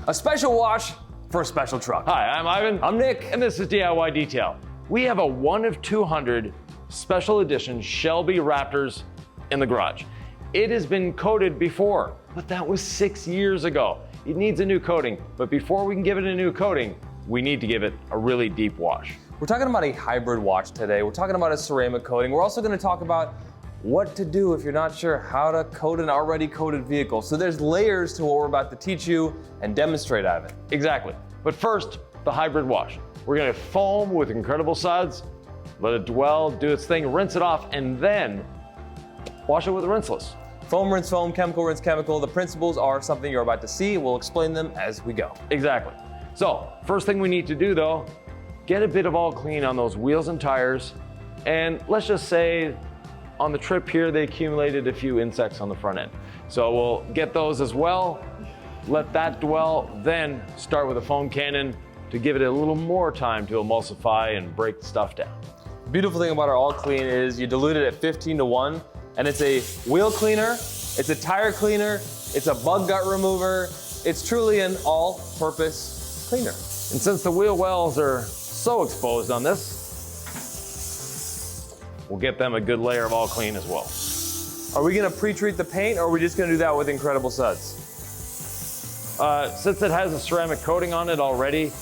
A special wash for a special truck. Hi, I'm Ivan. I'm Nick. And this is DIY Detail. We have a 1 of 200 special edition Shelby Raptors in the garage. It has been coated before, but that was 6 years ago. It needs a new coating, but before we can give it a new coating, we need to give it a really deep wash. We're talking about a hybrid wash today. We're talking about a ceramic coating. We're also gonna talk about what to do if you're not sure how to coat an already coated vehicle. So there's layers to what we're about to teach you and demonstrate, Ivan. Exactly. But first, the hybrid wash. We're gonna foam with incredible suds, let it dwell, do its thing, rinse it off, and then wash it with Rinseless. Foam, rinse, foam, chemical, rinse, chemical. The principles are something you're about to see. We'll explain them as we go. Exactly. So, first thing we need to do though, get a bit of all clean on those wheels and tires. And let's just say on the trip here, they accumulated a few insects on the front end. So we'll get those as well, let that dwell, then start with a foam cannon to give it a little more time to emulsify and break the stuff down. The beautiful thing about our all clean is you dilute it at 15:1, and it's a wheel cleaner, it's a tire cleaner, it's a bug gut remover. It's truly an all-purpose cleaner. And since the wheel wells are so exposed on this, we'll get them a good layer of all clean as well. Are we gonna pre-treat the paint, or are we just gonna do that with incredible suds? Since it has a ceramic coating on it already,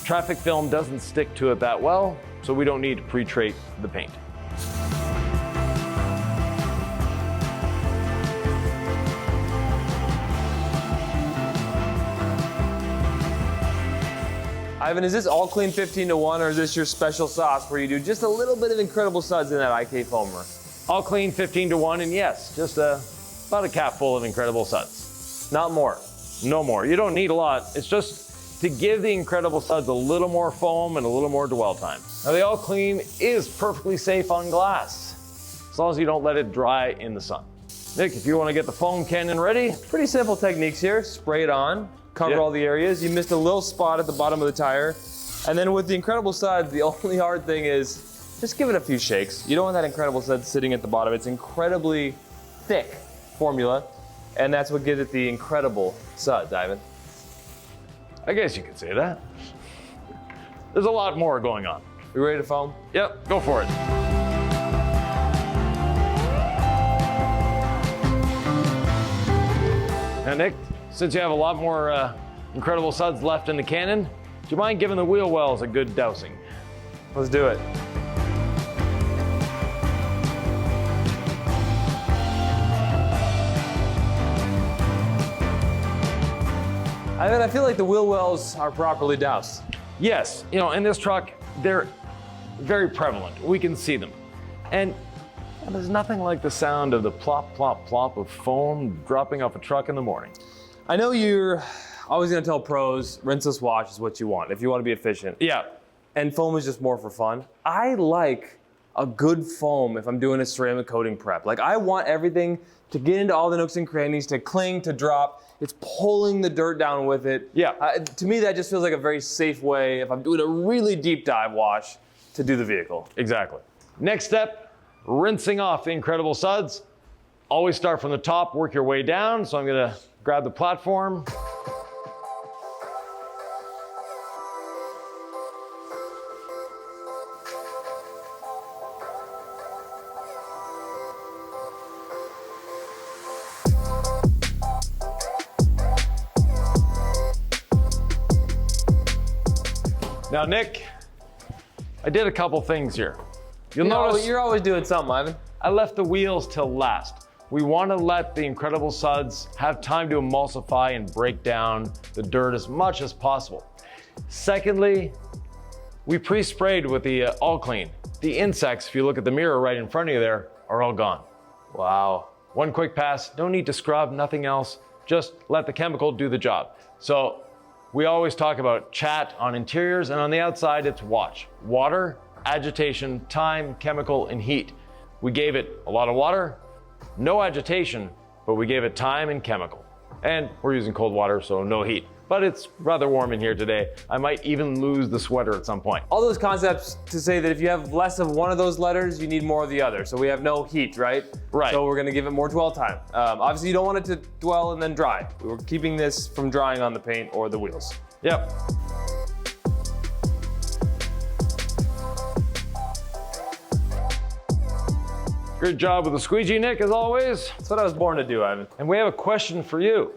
traffic film doesn't stick to it that well, so we don't need to pre-treat the paint. Ivan, is this all clean 15:1, or is this your special sauce where you do just a little bit of incredible suds in that IK foamer? All clean 15:1, and yes, just about a cap full of incredible suds. Not more. No more. You don't need a lot. It's just to give the incredible suds a little more foam and a little more dwell time. Now the all clean is perfectly safe on glass, as long as you don't let it dry in the sun. Nick, if you want to get the foam cannon ready. Pretty simple techniques here. Spray it on, cover all the areas. You missed a little spot at the bottom of the tire. And then with the incredible suds, the only hard thing is just give it a few shakes. You don't want that incredible sud sitting at the bottom. It's incredibly thick formula, and that's what gives it the incredible suds, Ivan. I guess you could say that. There's a lot more going on. You ready to foam? Yep, go for it. Now Nick, since you have a lot more incredible suds left in the cannon, do you mind giving the wheel wells a good dousing? Let's do it. Ivan, I feel like the wheel wells are properly doused. Yes, you know, in this truck, they're very prevalent. We can see them. And there's nothing like the sound of the plop, plop, plop of foam dropping off a truck in the morning. I know you're always gonna tell pros, rinseless wash is what you want, if you wanna be efficient. Yeah. And foam is just more for fun. I like a good foam if I'm doing a ceramic coating prep. Like, I want everything to get into all the nooks and crannies, to cling, to drop. It's pulling the dirt down with it. Yeah. To me, that just feels like a very safe way, if I'm doing a really deep dive wash, to do the vehicle. Exactly. Next step, rinsing off the incredible suds. Always start from the top, work your way down. So I'm gonna grab the platform. Now, Nick, I did a couple things here. You'll notice you're always doing something, Ivan. I left the wheels till last. We want to let the incredible suds have time to emulsify and break down the dirt as much as possible. Secondly, we pre-sprayed with the all clean. The insects, if you look at the mirror right in front of you there, are all gone. Wow. One quick pass, no need to scrub, nothing else. Just let the chemical do the job. So we always talk about chat on interiors, and on the outside it's watch. Water, agitation, time, chemical, and heat. We gave it a lot of water, no agitation, but we gave it time and chemical. And we're using cold water, so no heat. but it's rather warm in here today. I might even lose the sweater at some point. All those concepts to say that if you have less of one of those letters, you need more of the other. So we have no heat, right? Right. So we're gonna give it more dwell time. Obviously you don't want it to dwell and then dry. We're keeping this from drying on the paint or the wheels. Yep. Great job with the squeegee, Nick, as always. That's what I was born to do, Ivan. And we have a question for you.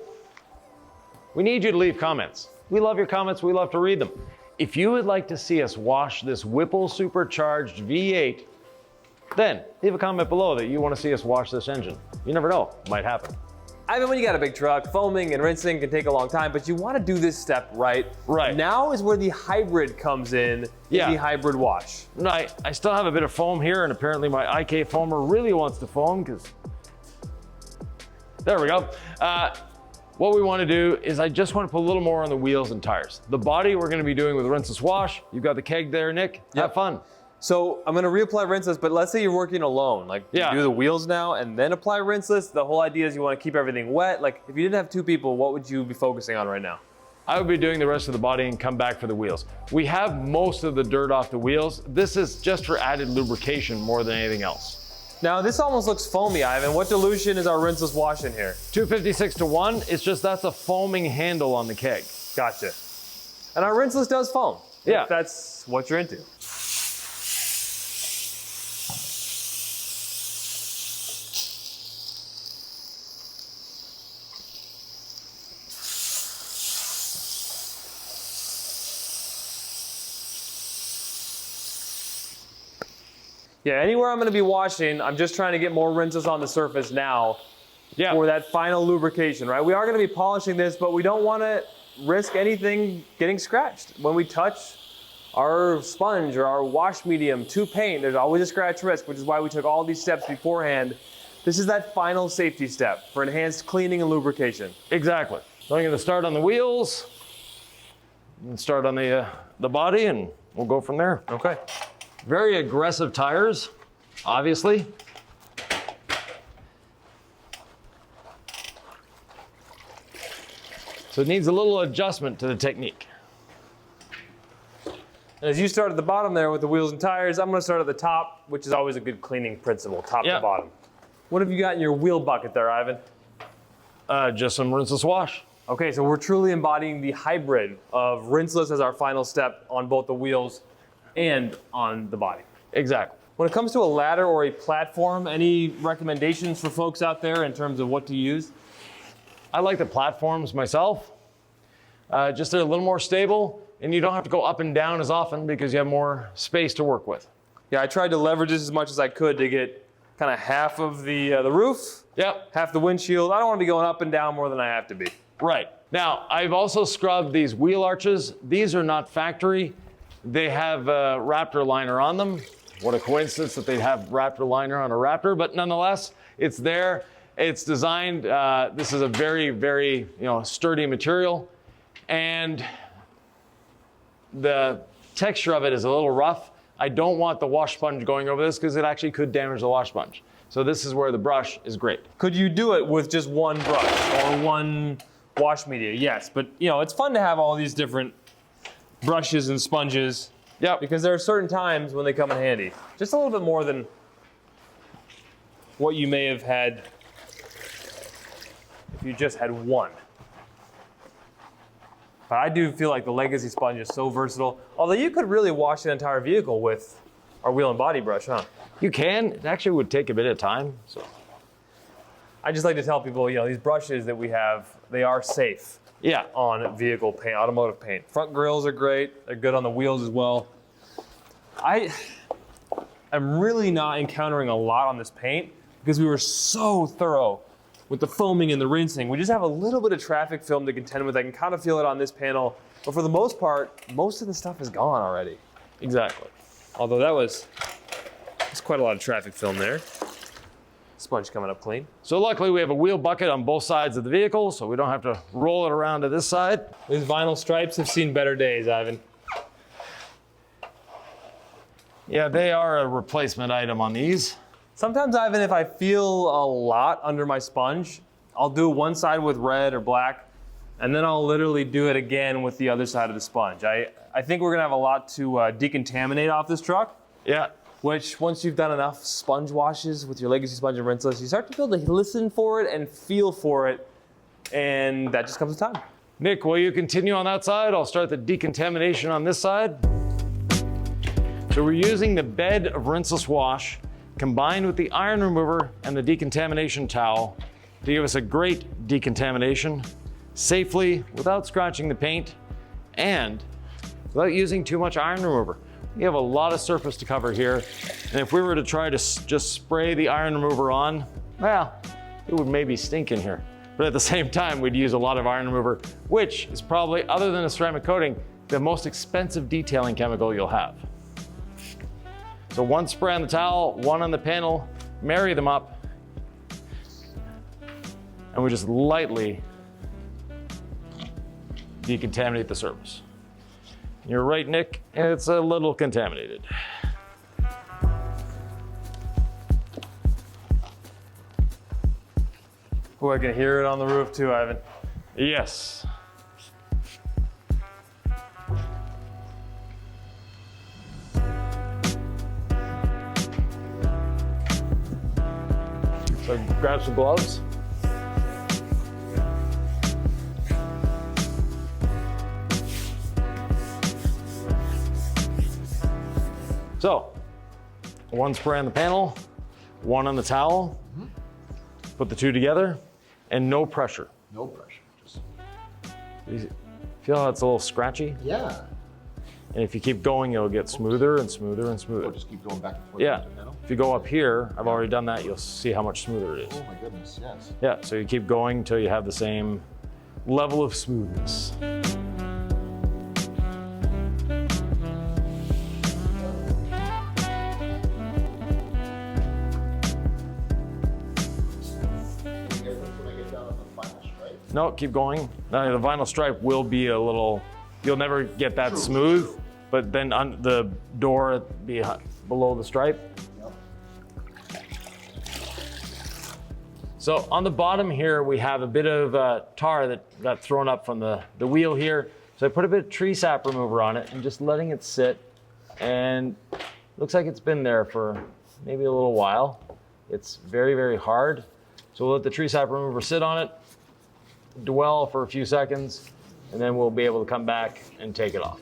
We need you to leave comments. We love your comments, we love to read them. If you would like to see us wash this Whipple supercharged V8, then leave a comment below that you want to see us wash this engine. You never know, it might happen. Ivan, when you got a big truck, foaming and rinsing can take a long time, but you want to do this step right. Right. Now is where the hybrid comes in, Yeah. the hybrid wash. I still have a bit of foam here, and apparently my IK foamer really wants to foam because, there we go. What we want to do is I just want to put a little more on the wheels and tires. The body we're going to be doing with Rinseless wash. You've got the keg there, Nick. Yep. Have fun. So I'm gonna reapply Rinseless, but let's say you're working alone. Like Yeah. you do the wheels now and then apply Rinseless. The whole idea is you want to keep everything wet. Like if you didn't have two people, what would you be focusing on right now? I would be doing the rest of the body and come back for the wheels. We have most of the dirt off the wheels. This is just for added lubrication more than anything else. Now this almost looks foamy, Ivan. What dilution is our Rinseless wash in here? 256 to 1, it's just that's a foaming handle on the keg. Gotcha. And our Rinseless does foam. Yeah. If that's what you're into. Yeah, anywhere I'm gonna be washing, I'm just trying to get more rinses on the surface now for that final lubrication, right? We are gonna be polishing this, but we don't wanna risk anything getting scratched. When we touch our sponge or our wash medium to paint, there's always a scratch risk, which is why we took all these steps beforehand. This is that final safety step for enhanced cleaning and lubrication. Exactly. So I'm gonna start on the wheels and start on the body, and we'll go from there. Okay. Very aggressive tires, obviously. So it needs a little adjustment to the technique. And as you start at the bottom there with the wheels and tires, I'm gonna start at the top, which is always a good cleaning principle, top to bottom. What have you got in your wheel bucket there, Ivan? Just some Rinseless wash. Okay, so we're truly embodying the hybrid of Rinseless as our final step on both the wheels and on the body. Exactly. When it comes to a ladder or a platform, any recommendations for folks out there in terms of what to use? I like the platforms myself. Just they're a little more stable, and you don't have to go up and down as often because you have more space to work with. Yeah, I tried to leverage this as much as I could to get kind of half of the roof, half the windshield. I don't want to be going up and down more than I have to be. Right. Now, I've also scrubbed these wheel arches. These are not factory. They have a Raptor liner on them. What a coincidence that they'd have Raptor liner on a Raptor, but nonetheless, it's there. It's designed, this is a very, very sturdy material, and the texture of it is a little rough. I don't want the wash sponge going over this because it actually could damage the wash sponge. So this is where the brush is great. Could you do it with just one brush or one wash media? Yes, but it's fun to have all these different brushes and sponges. Yeah. Because there are certain times when they come in handy. Just a little bit more than what you may have had if you just had one. But I do feel like the Legacy sponge is so versatile. Although you could really wash an entire vehicle with our wheel and body brush, huh? You can. It actually would take a bit of time. So I just like to tell people, these brushes that we have, they are safe. Yeah. On vehicle paint, automotive paint. Front grills are great. They're good on the wheels as well. I'm really not encountering a lot on this paint because we were so thorough with the foaming and the rinsing. We just have a little bit of traffic film to contend with. I can kind of feel it on this panel, but for the most part, most of the stuff is gone already. Exactly. Although that's quite a lot of traffic film there. Sponge coming up clean. So luckily we have a wheel bucket on both sides of the vehicle, so we don't have to roll it around to this side. These vinyl stripes have seen better days, Ivan. Yeah, they are a replacement item on these. Sometimes, Ivan, if I feel a lot under my sponge, I'll do one side with red or black, And then I'll literally do it again with the other side of the sponge. I think we're gonna have a lot to decontaminate off this truck. Yeah. Which, once you've done enough sponge washes with your legacy sponge and rinseless, you start to be able to listen for it and feel for it, and that just comes with time. Nick, will you continue on that side? I'll start the decontamination on this side. So we're using the bed of rinseless wash combined with the iron remover and the decontamination towel to give us a great decontamination safely without scratching the paint and without using too much iron remover. We have a lot of surface to cover here, and if we were to try to just spray the iron remover on, well, it would maybe stink in here. But at the same time, we'd use a lot of iron remover, which is probably, other than a ceramic coating, the most expensive detailing chemical you'll have. So one spray on the towel, one on the panel, marry them up, and we just lightly decontaminate the surface. You're right, Nick, it's a little contaminated. Oh, I can hear it on the roof too, Ivan. Yes. So grab some gloves. So, one spray on the panel, one on the towel, put the two together, and no pressure. No pressure. Just... You feel how it's a little scratchy? Yeah. And if you keep going, it'll get smoother and smoother and smoother. Or just keep going back and forth. Yeah. with the panel. If you go up here, I've already done that, you'll see how much smoother it is. Oh my goodness, yes. Yeah, so you keep going until you have the same level of smoothness. No, keep going. The vinyl stripe will be a little, you'll never get that smooth, but then on the door below the stripe. Yep. So on the bottom here, we have a bit of tar that got thrown up from the wheel here. So I put a bit of tree sap remover on it and just letting it sit. And looks like it's been there for maybe a little while. It's very, very hard. So we'll let the tree sap remover sit on it, dwell for a few seconds, and then we'll be able to come back and take it off.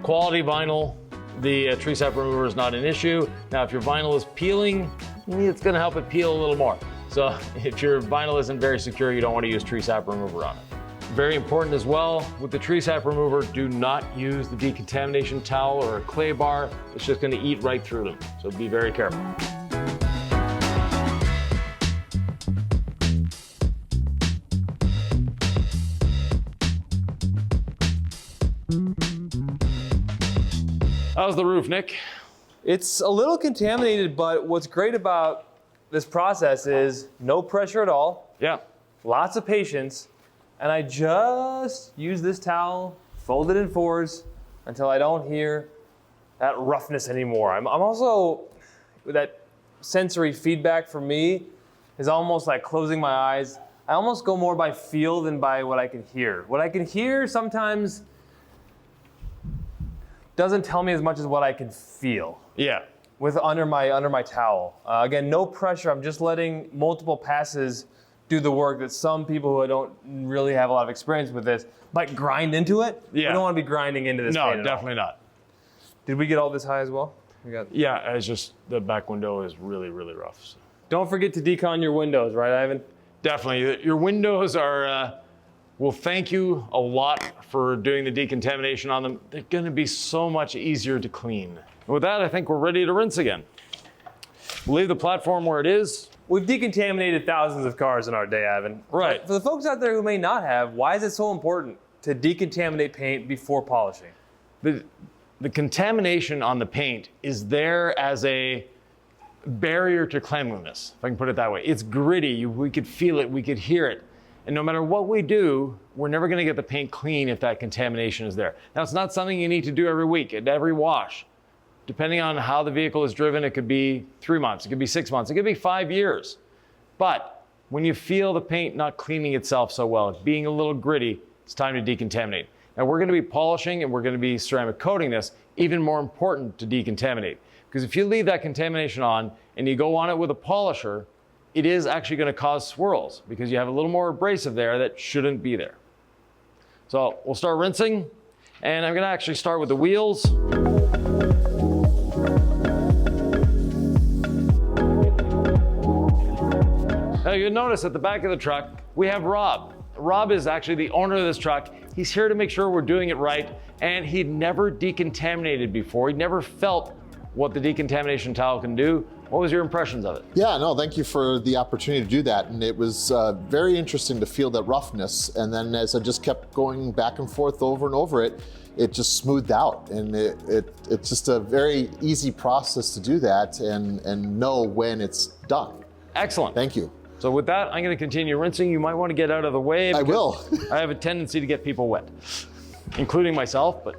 Quality vinyl, the tree sap remover is not an issue. Now, if your vinyl is peeling, it's gonna help it peel a little more. So if your vinyl isn't very secure, you don't wanna use tree sap remover on it. Very important as well, with the tree sap remover, do not use the decontamination towel or a clay bar. It's just gonna eat right through them, so be very careful. How's the roof, Nick? It's a little contaminated, but what's great about this process is no pressure at all, Yeah. lots of patience, and I just use this towel, fold it in fours until I don't hear that roughness anymore. I'm also, that sensory feedback for me is almost like closing my eyes. I almost go more by feel than by what I can hear. What I can hear sometimes doesn't tell me as much as what I can feel. Yeah. With under my towel. Again, no pressure. I'm just letting multiple passes do the work that some people who don't really have a lot of experience with this might grind into it. Yeah. We don't want to be grinding into this. No, paint at all. definitely not. Did we get all this high as well? We got. Yeah, it's just the back window is really, really rough. So. Don't forget to decon your windows, right, Ivan? Definitely. Your windows are, will thank you a lot for doing the decontamination on them. They're gonna be so much easier to clean. And with that, I think we're ready to rinse again. We'll leave the platform where it is. We've decontaminated thousands of cars in our day, Ivan. Right. But for the folks out there who may not have, why is it so important to decontaminate paint before polishing? The contamination on the paint is there as a barrier to cleanliness, if I can put it that way. It's gritty, we could feel it, we could hear it. And no matter what we do, we're never gonna get the paint clean if that contamination is there. Now, it's not something you need to do every week, at every wash. Depending on how the vehicle is driven, it could be 3 months, it could be 6 months, it could be 5 years. But when you feel the paint not cleaning itself so well, being a little gritty, it's time to decontaminate. Now we're going to be polishing and we're going to be ceramic coating this, even more important to decontaminate. Because if you leave that contamination on and you go on it with a polisher, it is actually going to cause swirls because you have a little more abrasive there that shouldn't be there. So we'll start rinsing, and I'm going to actually start with the wheels. Now you'll notice at the back of the truck, we have Rob. Rob is actually the owner of this truck. He's here to make sure we're doing it right, and he'd never decontaminated before. He'd never felt what the decontamination towel can do. What was your impressions of it? Yeah, no, thank you for the opportunity to do that. And it was very interesting to feel that roughness. And then as I just kept going back and forth over and over it, it just smoothed out. And it's just a very easy process to do that and know when it's done. Excellent. Thank you. So with that, I'm going to continue rinsing. You might want to get out of the way. I will. I have a tendency to get people wet, including myself, but.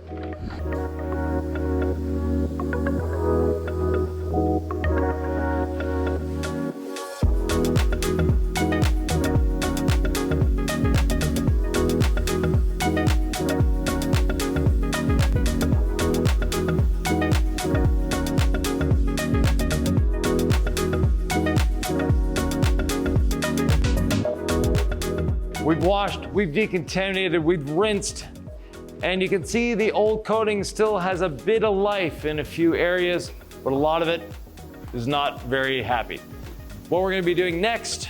We've washed, we've decontaminated, we've rinsed, and you can see the old coating still has a bit of life in a few areas, but a lot of it is not very happy. What we're going to be doing next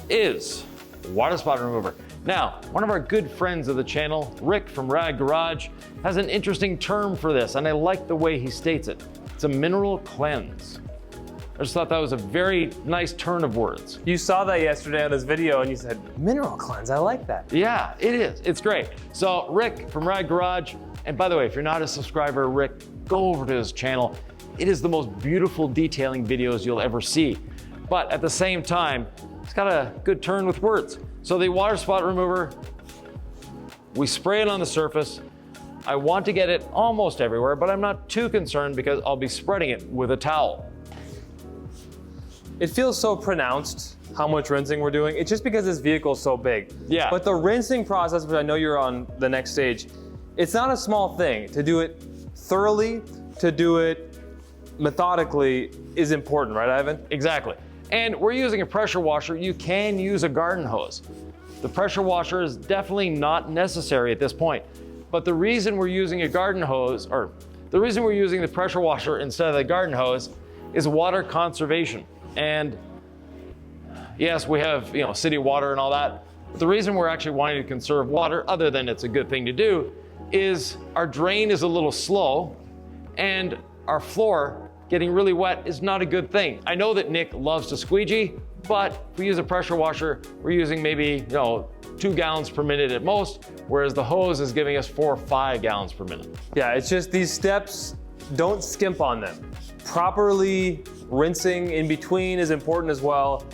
is water spot remover. Now, one of our good friends of the channel, Rick from Rad Garage, has an interesting term for this, and I like the way he states it. It's a mineral cleanse. I just thought that was a very nice turn of words. You saw that yesterday on his video and you said, mineral cleanse, I like that. Yeah, it is. It's great. So Rick from Rad Garage, and by the way, if you're not a subscriber, Rick, go over to his channel. It is the most beautiful detailing videos you'll ever see. But at the same time, it's got a good turn with words. So the water spot remover, we spray it on the surface. I want to get it almost everywhere, but I'm not too concerned because I'll be spreading it with a towel. It feels so pronounced how much rinsing we're doing. It's just because this vehicle is so big. Yeah. But the rinsing process, which I know you're on the next stage, it's not a small thing. To do it thoroughly, to do it methodically is important, right, Ivan? Exactly. And we're using a pressure washer. You can use a garden hose. The pressure washer is definitely not necessary at this point. But the reason we're using a garden hose, or the reason we're using the pressure washer instead of the garden hose, is water conservation. And yes, we have, city water and all that. But the reason we're actually wanting to conserve water, other than it's a good thing to do, is our drain is a little slow and our floor getting really wet is not a good thing. I know that Nick loves to squeegee, but if we use a pressure washer, we're using maybe, 2 gallons per minute at most, whereas the hose is giving us 4 or 5 gallons per minute. Yeah, it's just these steps, don't skimp on them. Properly rinsing in between is important as well.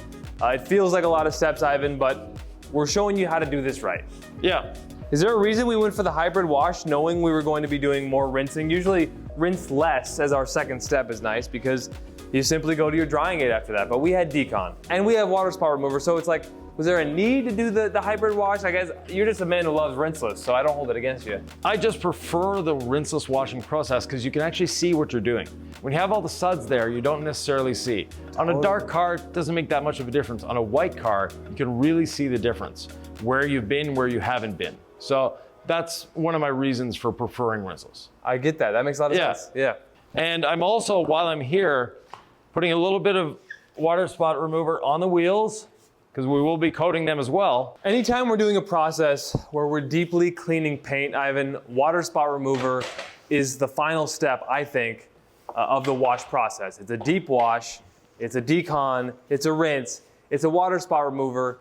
It feels like a lot of steps, Ivan, but we're showing you how to do this right. Yeah. Is there a reason we went for the hybrid wash knowing we were going to be doing more rinsing? Usually Rinseless as our second step is nice because you simply go to your drying aid after that, but we had decon and we have water spot remover, so it's like, was there a need to do the hybrid wash? I guess you're just a man who loves rinseless, so I don't hold it against you. I just prefer the rinseless washing process because you can actually see what you're doing. When you have all the suds there, you don't necessarily see. On a dark car, it doesn't make that much of a difference. On a white car, you can really see the difference, where you've been, where you haven't been. So that's one of my reasons for preferring rinseless. I get that. That makes a lot of sense. Yeah. And I'm also, while I'm here, putting a little bit of water spot remover on the wheels, because we will be coating them as well. Anytime we're doing a process where we're deeply cleaning paint, Ivan, water spot remover is the final step, I think, of the wash process. It's a deep wash, it's a decon, it's a rinse, it's a water spot remover.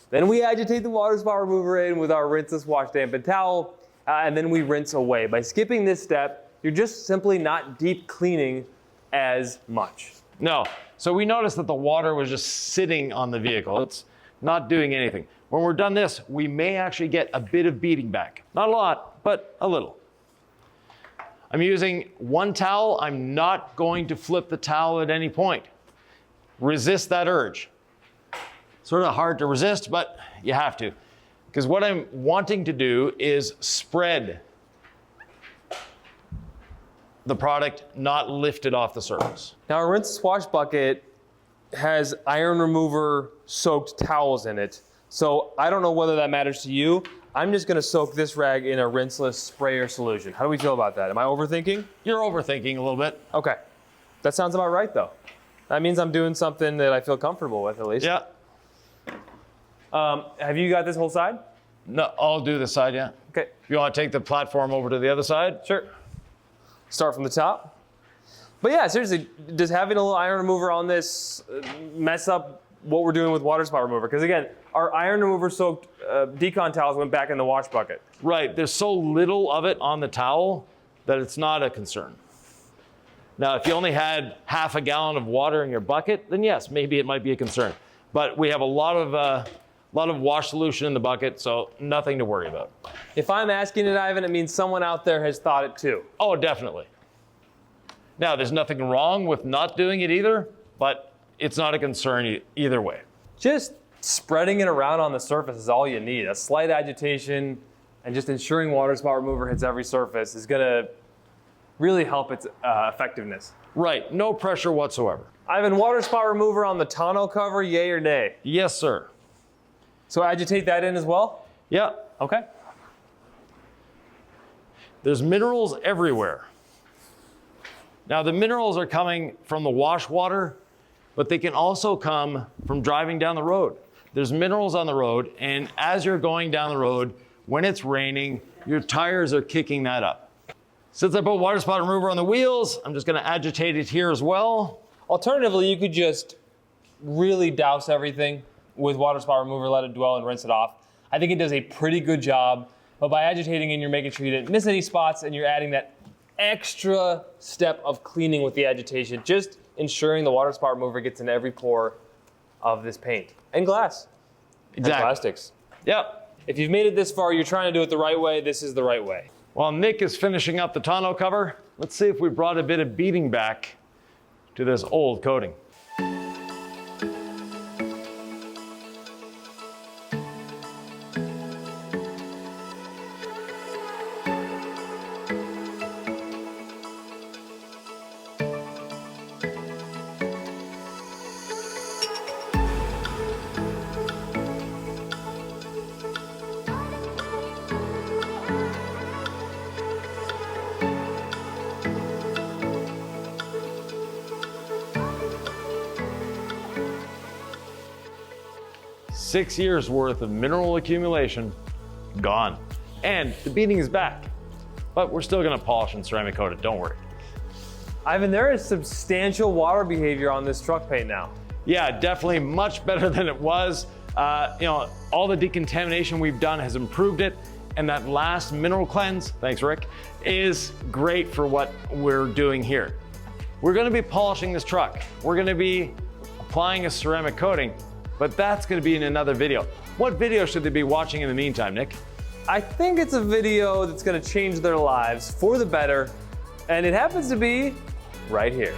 Then we agitate the water spot remover in with our rinseless wash dampened towel, and then we rinse away. By skipping this step, you're just simply not deep cleaning as much. No. So we noticed that the water was just sitting on the vehicle. It's not doing anything. When we're done this, we may actually get a bit of beating back. Not a lot, but a little. I'm using one towel. I'm not going to flip the towel at any point. Resist that urge. Sort of hard to resist, but you have to. Because what I'm wanting to do is spread the product, not lift it off the surface. Now, our Rinseless wash bucket has iron remover soaked towels in it. So I don't know whether that matters to you. I'm just gonna soak this rag in a Rinseless sprayer solution. How do we feel about that? Am I overthinking? You're overthinking a little bit. Okay. That sounds about right though. That means I'm doing something that I feel comfortable with at least. Yeah. Have you got this whole side? No, I'll do this side, yeah. Okay. You want to take the platform over to the other side? Sure. Start from the top. But yeah, seriously, does having a little iron remover on this mess up what we're doing with water spot remover? Because again, our iron remover soaked decon towels went back in the wash bucket. Right, there's so little of it on the towel that it's not a concern. Now, if you only had half a gallon of water in your bucket, then yes, maybe it might be a concern. But we have a lot of wash solution in the bucket, so nothing to worry about. If I'm asking it, Ivan, it means someone out there has thought it too. Oh, definitely. Now, there's nothing wrong with not doing it either, but it's not a concern either way. Just spreading it around on the surface is all you need. A slight agitation and just ensuring water spot remover hits every surface is gonna really help its effectiveness. Right, no pressure whatsoever. Ivan, water spot remover on the tonneau cover, yay or nay? Yes, sir. So agitate that in as well? Yeah, Okay. there's minerals everywhere. Now, the minerals are coming from the wash water, but they can also come from driving down the road. There's minerals on the road, and as you're going down the road, when it's raining, your tires are kicking that up. Since I put water spot remover on the wheels, I'm just gonna agitate it here as well. Alternatively, you could just really douse everything with water spot remover, let it dwell and rinse it off. I think it does a pretty good job, but by agitating and you're making sure you didn't miss any spots and you're adding that extra step of cleaning with the agitation, just ensuring the water spot remover gets in every pore of this paint and glass and plastics. Yep. If you've made it this far, you're trying to do it the right way, this is the right way. While Nick is finishing up the tonneau cover, let's see if we brought a bit of beating back to this old coating. Six years worth of mineral accumulation, gone. And the beading is back, but we're still gonna polish and ceramic coat it, don't worry. Ivan, there is substantial water behavior on this truck paint now. Yeah, definitely much better than it was. All the decontamination we've done has improved it, and that last mineral cleanse, thanks Rick, is great for what we're doing here. We're gonna be polishing this truck. We're gonna be applying a ceramic coating, but that's gonna be in another video. What video should they be watching in the meantime, Nick? I think it's a video that's gonna change their lives for the better, and it happens to be right here.